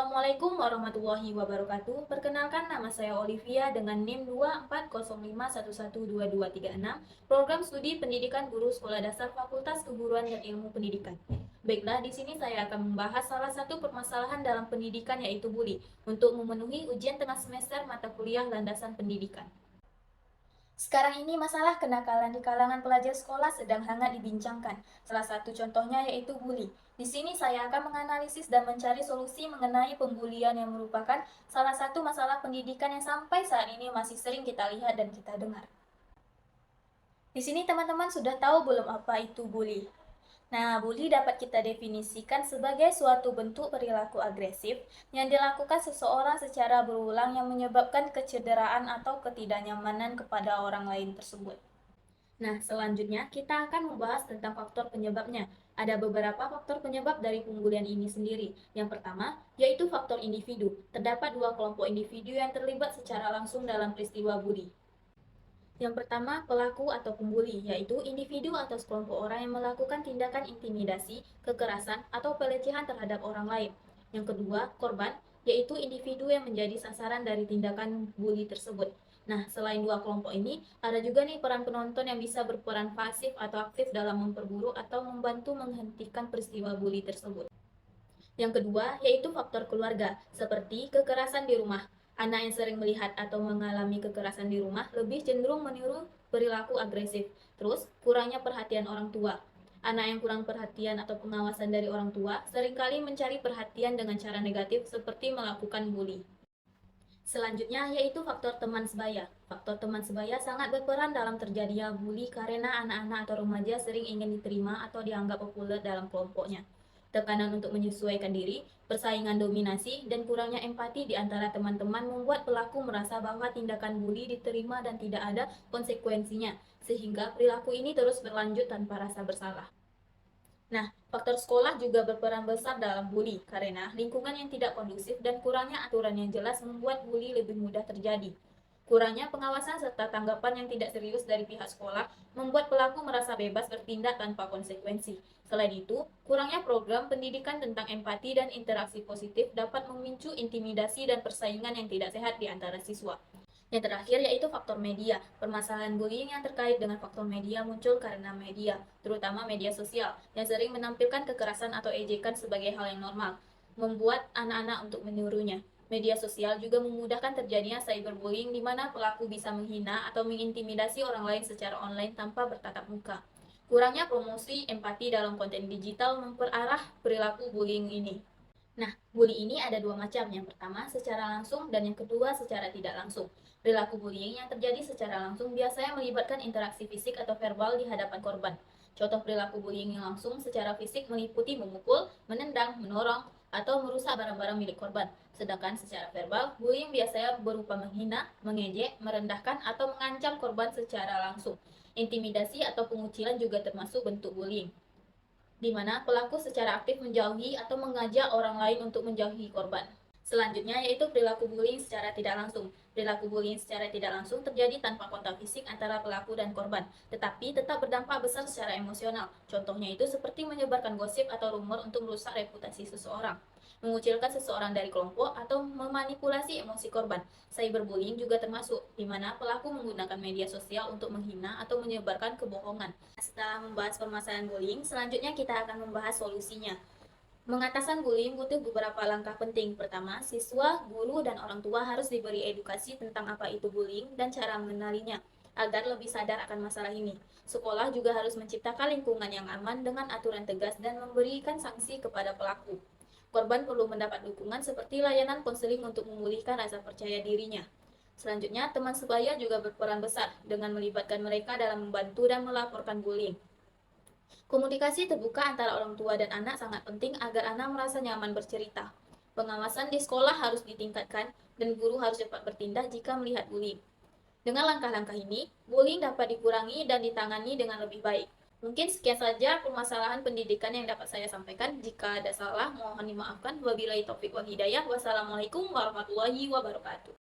Assalamualaikum warahmatullahi wabarakatuh. Perkenalkan, nama saya Olivia dengan NIM 24051122236, Program Studi Pendidikan Guru Sekolah Dasar Fakultas Keguruan dan Ilmu Pendidikan. Baiklah, di sini saya akan membahas salah satu permasalahan dalam pendidikan, yaitu bully, untuk memenuhi ujian tengah semester mata kuliah landasan pendidikan. Sekarang ini masalah kenakalan di kalangan pelajar sekolah sedang hangat dibincangkan. Salah satu contohnya yaitu bully. Di sini saya akan menganalisis dan mencari solusi mengenai pembulian yang merupakan salah satu masalah pendidikan yang sampai saat ini masih sering kita lihat dan kita dengar. Di sini teman-teman sudah tahu belum apa itu bully? Nah, bully dapat kita definisikan sebagai suatu bentuk perilaku agresif yang dilakukan seseorang secara berulang yang menyebabkan kecederaan atau ketidaknyamanan kepada orang lain tersebut. Nah, selanjutnya kita akan membahas tentang faktor penyebabnya. Ada beberapa faktor penyebab dari pembulian ini sendiri. Yang pertama, yaitu faktor individu. Terdapat dua kelompok individu yang terlibat secara langsung dalam peristiwa bully. Yang pertama, pelaku atau pembuli, yaitu individu atau sekelompok orang yang melakukan tindakan intimidasi, kekerasan, atau pelecehan terhadap orang lain. Yang kedua, korban, yaitu individu yang menjadi sasaran dari tindakan bully tersebut. Nah, selain dua kelompok ini, ada juga nih peran penonton yang bisa berperan pasif atau aktif dalam memperburuk atau membantu menghentikan peristiwa bully tersebut. Yang kedua, yaitu faktor keluarga, seperti kekerasan di rumah. Anak yang sering melihat atau mengalami kekerasan di rumah lebih cenderung meniru perilaku agresif. Terus, kurangnya perhatian orang tua. Anak yang kurang perhatian atau pengawasan dari orang tua seringkali mencari perhatian dengan cara negatif seperti melakukan bully. Selanjutnya yaitu faktor teman sebaya. Faktor teman sebaya sangat berperan dalam terjadinya bully karena anak-anak atau remaja sering ingin diterima atau dianggap populer dalam kelompoknya. Tekanan untuk menyesuaikan diri, persaingan dominasi, dan kurangnya empati di antara teman-teman membuat pelaku merasa bahwa tindakan bully diterima dan tidak ada konsekuensinya, sehingga perilaku ini terus berlanjut tanpa rasa bersalah. Nah, faktor sekolah juga berperan besar dalam bully karena lingkungan yang tidak kondusif dan kurangnya aturan yang jelas membuat bully lebih mudah terjadi. Kurangnya pengawasan serta tanggapan yang tidak serius dari pihak sekolah membuat pelaku merasa bebas bertindak tanpa konsekuensi. Selain itu, kurangnya program pendidikan tentang empati dan interaksi positif dapat memicu intimidasi dan persaingan yang tidak sehat di antara siswa. Yang terakhir yaitu faktor media. Permasalahan bullying yang terkait dengan faktor media muncul karena media, terutama media sosial, yang sering menampilkan kekerasan atau ejekan sebagai hal yang normal, membuat anak-anak untuk menirunya. Media sosial juga memudahkan terjadinya cyberbullying di mana pelaku bisa menghina atau mengintimidasi orang lain secara online tanpa bertatap muka. Kurangnya promosi empati dalam konten digital memperarah perilaku bullying ini. Nah, bully ini ada dua macam. Yang pertama secara langsung dan yang kedua secara tidak langsung. Perilaku bullying yang terjadi secara langsung biasanya melibatkan interaksi fisik atau verbal di hadapan korban. Contoh perilaku bullying yang langsung secara fisik meliputi memukul, menendang, menorong, atau merusak barang-barang milik korban. Sedangkan secara verbal, bullying biasanya berupa menghina, mengejek, merendahkan, atau mengancam korban secara langsung. Intimidasi atau pengucilan juga termasuk bentuk bullying, di mana pelaku secara aktif menjauhi atau mengajak orang lain untuk menjauhi korban. Selanjutnya yaitu perilaku bullying secara tidak langsung. Perilaku bullying secara tidak langsung terjadi tanpa kontak fisik antara pelaku dan korban, tetapi tetap berdampak besar secara emosional. Contohnya itu seperti menyebarkan gosip atau rumor untuk merusak reputasi seseorang, mengucilkan seseorang dari kelompok, atau memanipulasi emosi korban. Cyberbullying juga termasuk, di mana pelaku menggunakan media sosial untuk menghina atau menyebarkan kebohongan. Setelah membahas permasalahan bullying, selanjutnya kita akan membahas solusinya. Mengatasan bullying butuh beberapa langkah penting. Pertama, siswa, guru, dan orang tua harus diberi edukasi tentang apa itu bullying dan cara mengenalinya, agar lebih sadar akan masalah ini. Sekolah juga harus menciptakan lingkungan yang aman dengan aturan tegas dan memberikan sanksi kepada pelaku. Korban perlu mendapat dukungan seperti layanan konseling untuk memulihkan rasa percaya dirinya. Selanjutnya, teman sebaya juga berperan besar dengan melibatkan mereka dalam membantu dan melaporkan bullying. Komunikasi terbuka antara orang tua dan anak sangat penting agar anak merasa nyaman bercerita. Pengawasan di sekolah harus ditingkatkan dan guru harus cepat bertindak jika melihat bullying. Dengan langkah-langkah ini, bullying dapat dikurangi dan ditangani dengan lebih baik. Mungkin sekian saja permasalahan pendidikan yang dapat saya sampaikan. Jika ada salah, mohon dimaafkan. Wabillahi taufiq wal hidayah. Wassalamualaikum warahmatullahi wabarakatuh.